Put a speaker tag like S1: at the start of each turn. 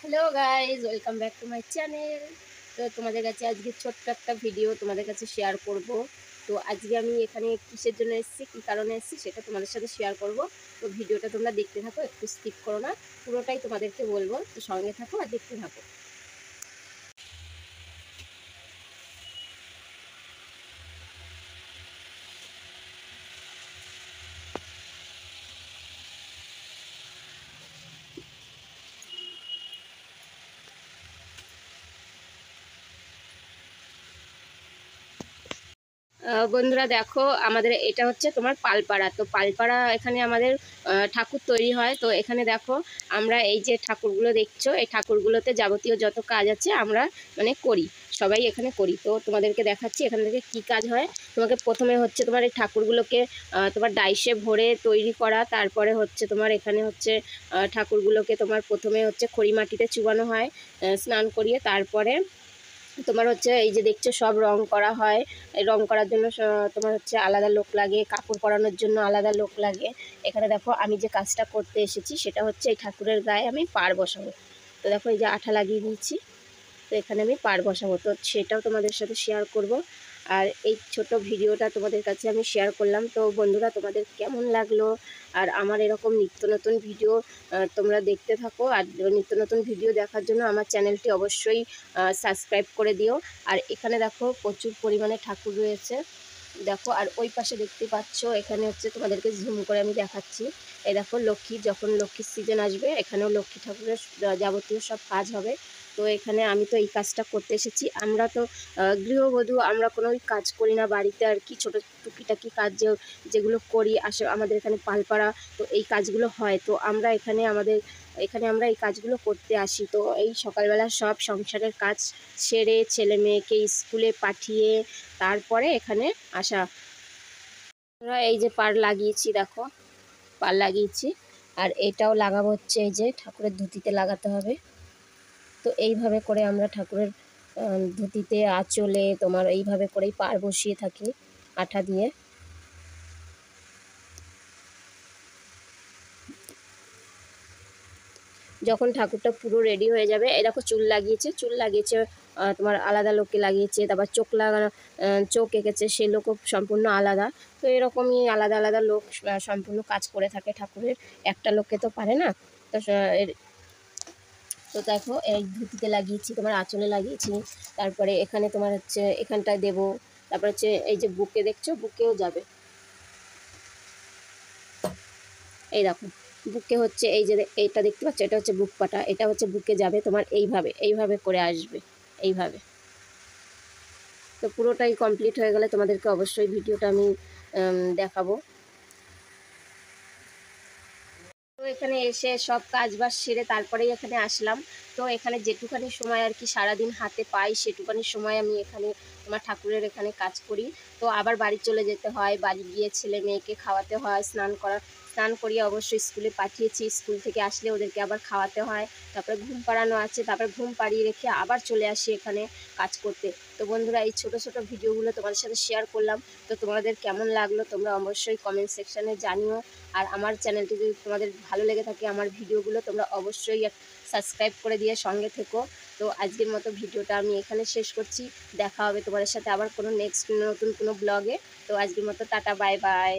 S1: Hello guys, welcome back to my channel. তো তোমাদের কাছে আজকে ছোট্ট একটা ভিডিও তোমাদের কাছে শেয়ার করব। তো আজকে আমি এখানে কিসের জন্য এসেছি, কী কারণে এসেছি সেটা তোমাদের সাথে শেয়ার করব। তো ভিডিওটা তোমরা দেখতে থাকো, একটু স্কিপ করো না, পুরোটাই তোমাদেরকে বলবো। তো সঙ্গে থাকো আর দেখতে থাকো। বন্ধুরা দেখো, আমাদের এটা হচ্ছে তোমার পালপাড়া। তো পালপাড়া এখানে আমাদের ঠাকুর তৈরি হয়। তো এখানে দেখো, আমরা এই যে ঠাকুরগুলো দেখছো, এই ঠাকুরগুলোতে যাবতীয় যত কাজ আছে আমরা মানে করি, সবাই এখানে করি। তো তোমাদেরকে দেখাচ্ছি এখান থেকে কি কাজ হয়। তোমাকে প্রথমে হচ্ছে তোমার এই ঠাকুরগুলোকে তোমার ডাইসে ভরে তৈরি করা। তারপরে হচ্ছে তোমার এখানে হচ্ছে ঠাকুরগুলোকে তোমার প্রথমে হচ্ছে খড়ি মাটিতে চুবানো হয় স্নান করিয়ে। তারপরে তোমার হচ্ছে এই যে দেখছো সব রং করা হয়। এই রং করার জন্য তোমার হচ্ছে আলাদা লোক লাগে, কাপড় পরানোর জন্য আলাদা লোক লাগে। এখানে দেখো আমি যে কাজটা করতে এসেছি সেটা হচ্ছে এই ঠাকুরের গায়ে আমি পাড় বসাবো। তো দেখো এই যে আঠা লাগিয়ে দিয়েছি, তো এখানে আমি পাড় বসাবো, তো সেটাও তোমাদের সাথে শেয়ার করব। আর এই ছোট ভিডিওটা তোমাদের কাছে আমি শেয়ার করলাম। তো বন্ধুরা, তোমাদের কেমন লাগলো? আর আমার এরকম নিত্য নতুন ভিডিও তোমরা দেখতে থাকো। আর নিত্য নতুন ভিডিও দেখার জন্য আমার চ্যানেলটি অবশ্যই সাবস্ক্রাইব করে দিও। আর এখানে দেখো প্রচুর পরিমাণে ঠাকুর রয়েছে, দেখো। আর ওই পাশে দেখতে পাচ্ছ, এখানে হচ্ছে তোমাদেরকে জুম করে আমি দেখাচ্ছি। এই দেখো লক্ষ্মী, যখন লক্ষ্মীর সিজন আসবে এখানেও লক্ষ্মী ঠাকুরের যাবতীয় সব কাজ হবে। তো এখানে আমি তো এই কাজটা করতে এসেছি। আমরা তো গৃহবধূ, আমরা কোনো কাজ করি না বাড়িতে আর কি, ছোটো টুকিটাকি কাজ যেগুলো করি আসে আমাদের এখানে পালপাড়া। তো এই কাজগুলো হয়, তো আমরা এখানে আমরা এই কাজগুলো করতে আসি। তো এই সকালবেলা সব সংসারের কাজ সেরে ছেলে মেয়েকে স্কুলে পাঠিয়ে তারপরে এখানে আসা। আমরা এই যে পাড় লাগিয়েছি, দেখো পাড় লাগিয়েছি। আর এটাও লাগাবো হচ্ছে এই যে ঠাকুরের ধুতিতে লাগাতে হবে। তো এইভাবে করে আমরা ঠাকুরের ধুতিতে আঁচলে তোমার এইভাবে করেই পাড় বসিয়ে থাকি আঠা দিয়ে। যখন ঠাকুরটা পুরো রেডি হয়ে যাবে, এই দেখো চুল লাগিয়েছে তোমার আলাদা লোককে লাগিয়েছে। তারপর চোখ লাগানো, চোখ এঁকেছে, সে লোকও সম্পূর্ণ আলাদা। তো এরকমই আলাদা আলাদা লোক সম্পূর্ণ কাজ করে থাকে ঠাকুরের, একটা লোককে তো পারে না। তো তো দেখো এই ধুতিতে লাগিয়েছি, তোমার আঁচলে লাগিয়েছি। তারপরে এখানে তোমার হচ্ছে এখানটায় দেবো। তারপর হচ্ছে এই যে বুকে দেখছো, বুকেও যাবে। এই দেখো বুকে হচ্ছে এই যে এইটা দেখতে পাচ্ছ, এটা হচ্ছে বুক পাটা, এটা হচ্ছে বুকে যাবে তোমার। এইভাবে এইভাবে করে আসবে, এইভাবে। তো পুরোটাই কমপ্লিট হয়ে গেলে তোমাদেরকে অবশ্যই ভিডিওটা আমি দেখাবো। তো এখানে এসে সব কাজ বাজ সেরে তারপরেই এখানে আসলাম। তো এখানে যেটুখানি সময় আর কি সারাদিন হাতে পাই, সেটুখানি সময় আমি এখানে তোমার ঠাকুরের এখানে কাজ করি। তো আবার বাড়ি চলে যেতে হয়, বাড়ি গিয়ে ছেলে মেয়েকে খাওয়াতে হয়, স্নান করিয়ে অবশ্যই স্কুলে পাঠিয়েছি। স্কুল থেকে আসলে ওদেরকে আবার খাওয়াতে হয়, তারপরে ঘুম পাড়ানো আছে, তারপরে ঘুম পাড়িয়ে রেখে আবার চলে আসি এখানে কাজ করতে। তো বন্ধুরা, এই ছোট ছোট ভিডিওগুলো তোমাদের সাথে শেয়ার করলাম। তো তোমাদের কেমন লাগলো তোমরা অবশ্যই কমেন্ট সেকশানে জানিও। আর আমার চ্যানেলটি যদি তোমাদের ভালো লেগে থাকে, আমার ভিডিওগুলো তোমরা অবশ্যই সাবস্ক্রাইব করে দিয়ে সঙ্গে থেকো। তো আজকের মতো ভিডিওটা আমি এখানে শেষ করছি। দেখা হবে তোমাদের সাথে আবার কোনো নেক্সট নতুন কোনো ব্লগে। তো আজকের মতো টাটা, বাই বাই।